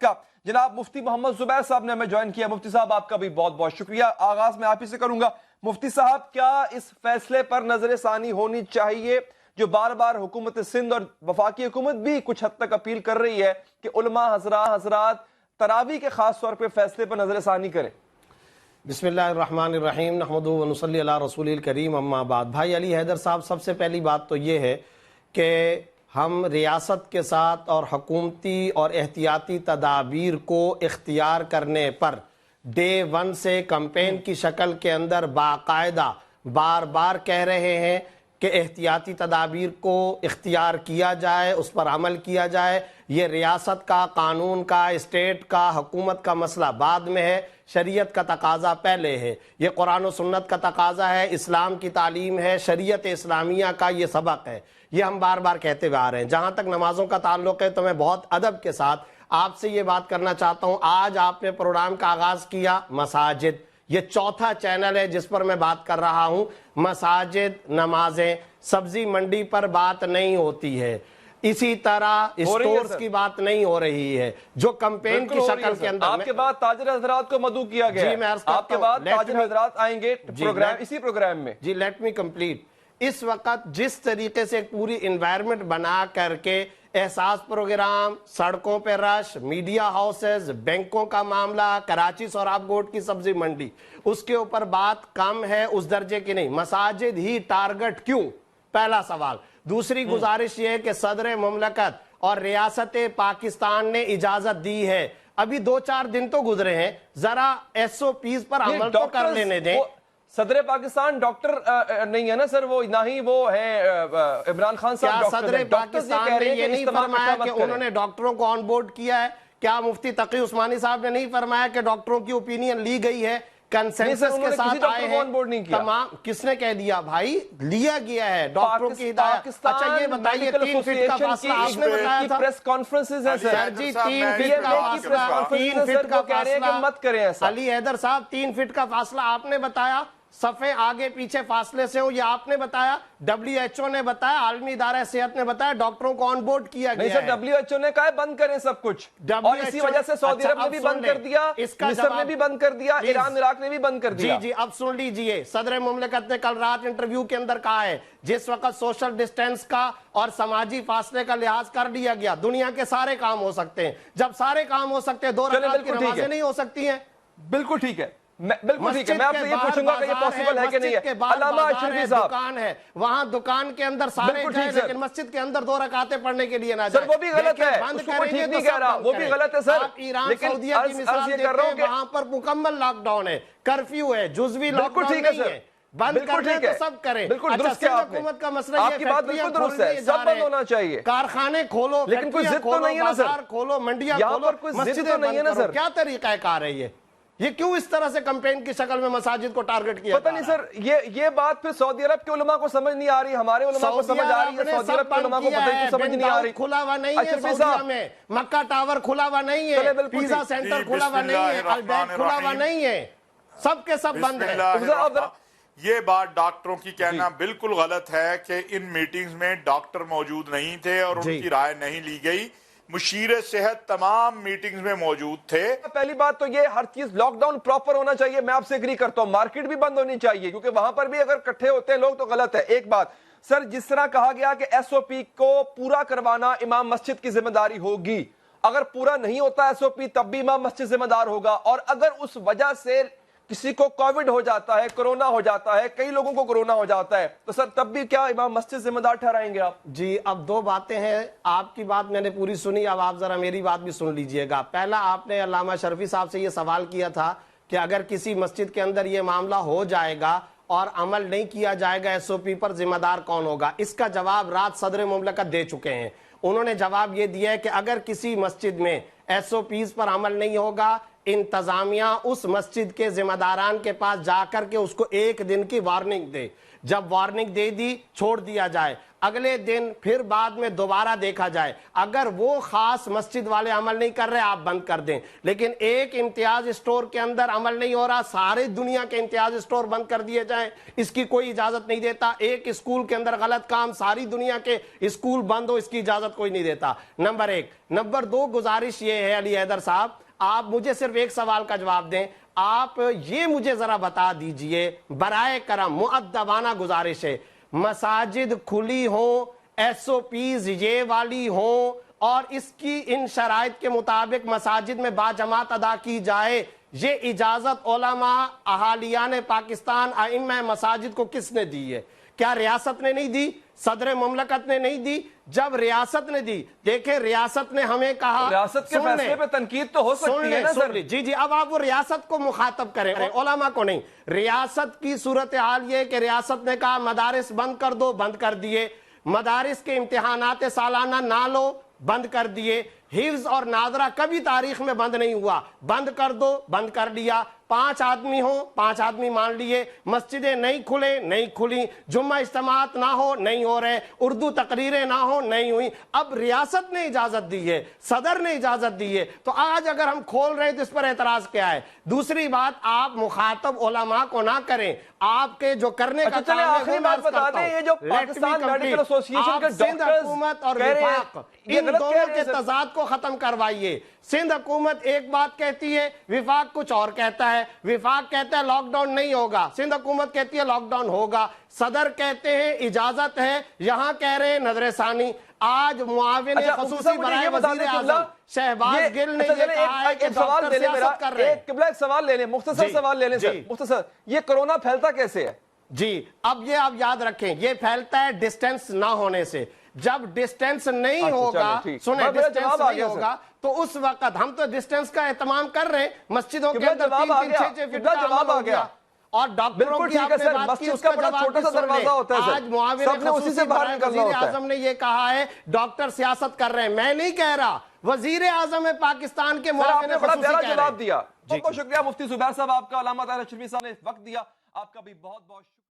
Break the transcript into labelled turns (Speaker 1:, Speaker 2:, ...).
Speaker 1: کا जनाब मुफ्ती मोहम्मद जुबैर साहब ने हमें ज्वाइन किया। मुफ्ती साहब आपका भी बहुत बहुत शुक्रिया। आगाज में आप ही से करूंगा। मुफ्ती साहब, क्या इस फैसले पर नजर सानी होनी चाहिए जो बार बार हुकूमत सिंध और वफाकी हुकूमत भी कुछ हद तक अपील कर रही है कि उलमा हजरात तरावी के खास तौर पर फैसले पर नजर सानी करें?
Speaker 2: बिस्मिल्लाहिर्रहमानिर्रहीम नहमदुहु व नुसल्ली अला रसूलिल करीम अम्मा बाद। भाई अली हैदर साहब, सबसे पहली बात तो ये है कि हम रियासत के साथ और हुकूमती और एहतियाती तदाबीर को इख्तियार करने पर डे 1 से कैंपेन की शक्ल के अंदर बाकायदा बार बार कह रहे हैं कि एहतियाती तदाबीर को इख्तियार किया जाए, उस पर अमल किया जाए। ये रियासत का, कानून का, स्टेट का, हुकूमत का मसला बाद में है, शरीयत का तकाजा पहले है। ये कुरान और सुन्नत का तकाजा है, इस्लाम की तालीम है, शरीयत इस्लामिया का ये सबक है। ये हम बार बार कहते हुए आ रहे हैं। जहाँ तक नमाजों का ताल्लुक है तो मैं बहुत अदब के साथ आपसे ये बात करना चाहता हूँ। आज आपने प्रोग्राम का आगाज़ किया मसाजिद, ये चौथा चैनल है जिस पर मैं बात कर रहा हूँ। मसाजिद, नमाजें, सब्जी मंडी पर बात नहीं होती है, इसी तरह स्टोर्स की बात नहीं हो रही है जो कैंपेन की शक्ल के अंदर।
Speaker 1: आपके बाद ताजिर हजरात को मदऊ किया गया।
Speaker 2: जी, मैं अर्ज करता हूं,
Speaker 1: आपके बाद ताजिर हजरात आएंगे प्रोग्राम, इसी प्रोग्राम में।
Speaker 2: जी, लेट मी कंप्लीट। इस वक्त जिस तरीके से पूरी एनवायरनमेंट बना करके एहसास प्रोग्राम, सड़कों पे रश, मीडिया हाउसेस, बैंकों का मामला, कराची सोहराब गोट की सब्जी मंडी, उसके ऊपर बात कम है, उस दर्जे की नहीं। मसाजिद ही टारगेट क्यों? पहला सवाल। दूसरी गुजारिश ये है कि सदर मुमलकत और रियासत पाकिस्तान ने इजाजत दी है, अभी 2-4 दिन तो गुजरे हैं, जरा SOPs पर अमल तो कर लेने दें।
Speaker 1: सदर पाकिस्तान डॉक्टर नहीं है ना सर, वो ना ही वो है इमरान खान साहब।
Speaker 2: क्या सदर पाकिस्तान ने ये नहीं फरमाया कि उन्होंने डॉक्टरों को ऑन बोर्ड किया है? क्या मुफ्ती तकी उस्मानी साहब ने नहीं फरमाया कि डॉक्टरों की ओपिनियन ली गई है, कंसेंसस के साथ आए हैं? तमाम किसने कह दिया भाई? लिया गया है डॉक्टरों की हिदायत। अच्छा ये बताइए, 3 फीट का फासला आपने बताया था,
Speaker 1: प्रेस कॉन्फ्रेंसेस है सर
Speaker 2: जी, 3 फीट का फासला, 3 फीट का फासला
Speaker 1: मत करें ऐसा।
Speaker 2: अली हैदर साहब, 3 फीट का फासला आपने बताया, सफ़े आगे पीछे फासले से हो, ये आपने बताया, WHO ने बताया, आलमी इदारा सेहत ने बताया, डॉक्टरों को ऑन बोर्ड किया गया है।
Speaker 1: WHO ने कहा बंद करें सब कुछ, और इसी वजह से सऊदी अरब ने भी बंद कर दिया, मिस्र ने भी बंद कर दिया, ईरान इराक ने भी बंद कर दिया।
Speaker 2: जी जी, अब सुन लीजिए, सदर मुमलिकत ने कल रात इंटरव्यू के अंदर कहा है, जिस वक्त सोशल डिस्टेंस का और समाजी फासले का लिहाज कर लिया गया, दुनिया के सारे काम हो सकते हैं। जब सारे काम हो सकते हैं, 2 रकात की नमाजें नहीं हो सकती हैं?
Speaker 1: बिल्कुल ठीक है, बिल्कुल ठीक है। मैं आपसे ये पूछूंगा कि ये पॉसिबल है कि नहीं है? अल्लामा अशरफी साहब,
Speaker 2: दुकान है, वहां दुकान के अंदर सारे जाए, लेकिन मस्जिद के अंदर 2 रकातें पढ़ने के लिए ना जाए।
Speaker 1: सर वो भी गलत है, उसको ठीक नहीं कह रहा, वो भी गलत है सर।
Speaker 2: ईरान सऊदीया की मिसाल देते हैं, वहां पर मुकम्मल लॉकडाउन है, कर्फ्यू है, जुज़वी लॉकडाउन नहीं है। बंद करना है तो सब करें।
Speaker 1: बिल्कुल दुरुस्त है,
Speaker 2: हुकूमत का मसला
Speaker 1: आपकी बात बिल्कुल दुरुस्त है, सब बंद होना चाहिए।
Speaker 2: कारखाने खोलो,
Speaker 1: लेकिन कोई जिद तो नहीं है ना सर,
Speaker 2: खोलो, मंडियां खोलो,
Speaker 1: मस्जिदें नहीं है ना सर।
Speaker 2: क्या तरीका कार है ये क्यों इस तरह से कैंपेन की शक्ल में मसाजिद को टारगेट किया?
Speaker 1: पता नहीं सर, ये बात फिर सऊदी अरब के उलमा को समझ नहीं आ रही, हमारे उलमा को समझ आ रही है, सऊदी अरब के उलमा को पता नहीं समझ नहीं आ रही।
Speaker 2: खुला हुआ नहीं है सऊदीया में, मक्का टावर खुला हुआ नहीं है, पिज़्ज़ा सेंटर खुला हुआ नहीं है, अल-बैत खुला हुआ नहीं है, सब के सब बंद है।
Speaker 3: ये बात डॉक्टरों की कहना बिल्कुल गलत है कि इन मीटिंग्स में डॉक्टर मौजूद नहीं थे और उनकी राय नहीं ली गई। मुशीर सेहत तमाम मीटिंग्स में मौजूद थे।
Speaker 1: पहली बात तो ये, हर चीज लॉकडाउन प्रॉपर होना चाहिए, मैं आपसे एग्री करता हूं। मार्केट भी बंद होनी चाहिए, क्योंकि वहां पर भी अगर इकट्ठे होते हैं लोग तो गलत है। एक बात सर, जिस तरह कहा गया कि SOP को पूरा करवाना इमाम मस्जिद की जिम्मेदारी होगी, अगर पूरा नहीं होता SOP तब भी इमाम मस्जिद जिम्मेदार होगा। और अगर उस वजह से किसी को कोविड हो जाता है, कोरोना हो जाता है, कई लोगों को कोरोना हो जाता है, तो सर तब भी क्या इमाम मस्जिद जिम्मेदार ठहराएंगे आप?
Speaker 2: जी, अब 2 बातें हैं। आपकी बात मैंने पूरी सुनी, अब आप जरा मेरी बात भी सुन लीजिएगा। पहला, आपने अल्लामा शर्फी साहब से ये सवाल किया था कि अगर किसी मस्जिद के अंदर ये मामला हो जाएगा और अमल नहीं किया जाएगा SOP पर, जिम्मेदार कौन होगा? इसका जवाब रात सदर मुमलिकत दे चुके हैं। उन्होंने जवाब ये दिया है कि अगर किसी मस्जिद में SOPs पर अमल नहीं होगा, इंतजामिया उस मस्जिद के जिम्मेदारान के पास जाकर के उसको एक दिन की वार्निंग दे, जब वार्निंग दे दी छोड़ दिया जाए, अगले दिन फिर बाद में दोबारा देखा जाए। अगर वो खास मस्जिद वाले अमल नहीं कर रहे, आप बंद कर दें। लेकिन एक इम्तियाज स्टोर के अंदर अमल नहीं हो रहा, सारे दुनिया के इम्तियाज स्टोर बंद कर दिए जाएं, इसकी कोई इजाजत नहीं देता। एक स्कूल के अंदर गलत काम, सारी दुनिया के स्कूल बंद हो, इसकी इजाजत कोई नहीं देता। नंबर एक। नंबर दो, गुजारिश ये है अली हैदर साहब, आप मुझे सिर्फ एक सवाल का जवाब दें। आप ये मुझे जरा बता दीजिए, बराए करम मुअद्दबाना गुजारिश है, मसाजिद खुली हो, एसओपीज ये वाली हो, और इसकी इन शराइत के मुताबिक मसाजिद में बाजमात अदा की जाए, ये इजाजत उलमा अहालियान पाकिस्तान आइम्मा मसाजिद को किसने दी है? क्या रियासत ने नहीं दी? सदर मुमलकत ने नहीं दी? जब रियासत ने दी, देखे रियासत ने हमें कहा,
Speaker 1: रियासत के फैसले पे तनकीद तो हो सकती है ना सर।
Speaker 2: जी जी, अब आप वो रियासत को मुखातब करें, उलमा को नहीं। रियासत की सूरत हाल ये कि रियासत ने कहा मदारिस बंद कर दो, बंद कर दिए। मदारिस के इम्तिहानात सालाना ना लो, बंद कर दिए। हिफ्ज और नादरा कभी तारीख में बंद नहीं हुआ, बंद कर दो, बंद कर दिया। 5 आदमी हो, 5 आदमी मान लिए। मस्जिदें नहीं खुले, नहीं खुली। जुम्मा इज्तिमात ना हो, नहीं हो रहे। उर्दू तकरीरें ना हो, नहीं हुई। अब रियासत ने इजाजत दी है, सदर ने इजाजत दी है, तो आज अगर हम खोल रहे हैं तो इस पर एतराज क्या है? दूसरी बात, आप मुखातब उलमा को ना करें, आपके जो करने का काम है
Speaker 1: आखिरी
Speaker 2: वो
Speaker 1: बात
Speaker 2: मैं
Speaker 1: बता
Speaker 2: करता
Speaker 1: दें,
Speaker 2: हूं।
Speaker 1: ये जो
Speaker 2: Let me
Speaker 1: Pakistan
Speaker 2: complete।
Speaker 1: Medical association
Speaker 2: आप
Speaker 1: के
Speaker 2: सिंध
Speaker 1: डॉक्टर्स
Speaker 2: हुकूमत और
Speaker 1: कह रहे हैं,
Speaker 2: विफाक,
Speaker 1: ये
Speaker 2: इन
Speaker 1: गलत कह
Speaker 2: दोनों
Speaker 1: रहे
Speaker 2: के
Speaker 1: हैं सर।
Speaker 2: तजाद को खत्म करवाइए। सिंध हुकूमत एक बात कहती है, विफाक कुछ और कहता है। विफाक कहता है लॉकडाउन नहीं होगा, सिंध हुकूमत कहती है लॉकडाउन होगा। सदर कहते हैं इजाजत है, यहां कह रहे हैं नजर सानी। आज मुआविन खसूसी बराए वज़ीर आज़म शहबाज गिल ने ये कहा है कि डॉक्टर सियासत कर रहे हैं।
Speaker 1: एक सवाल ले लें, मुख्तसर सवाल ले लें सर, मुख्तसर। ये कोरोना फैलता कैसे है?
Speaker 2: जी, अब ये आप याद रखें, ये फैलता है डिस्टेंस ना होने से। जब डिस्टेंस नहीं होगा, सुने, डिस्टेंस नहीं होगा तो उस वक्त हम तो डिस्टेंस का एहतमाम कर रहे हैं। मस्जिदों के अंदर 3-3, 6-6 फीट का
Speaker 1: जवाब आ गया।
Speaker 2: और डॉक्टरों की आपने बात की, उसका
Speaker 1: बड़ा छोटा सा दरवाजा होता है।
Speaker 2: आज मुआविन
Speaker 1: उसी से बाहर निकलना होता है।
Speaker 2: आजम ने ये कहा है डॉक्टर सियासत कर रहे हैं। मैं नहीं कह रहा, वजीर आजम है पाकिस्तान के मुआविन
Speaker 1: बड़ा प्यारा जवाब दिया।
Speaker 2: बहुत
Speaker 1: बहुत शुक्रिया मुफ्ती जुबैर साहब आपका, अल्लामा ताहिर अशरफी साहब ने वक्त दिया, आपका भी बहुत बहुत शुक्रिया।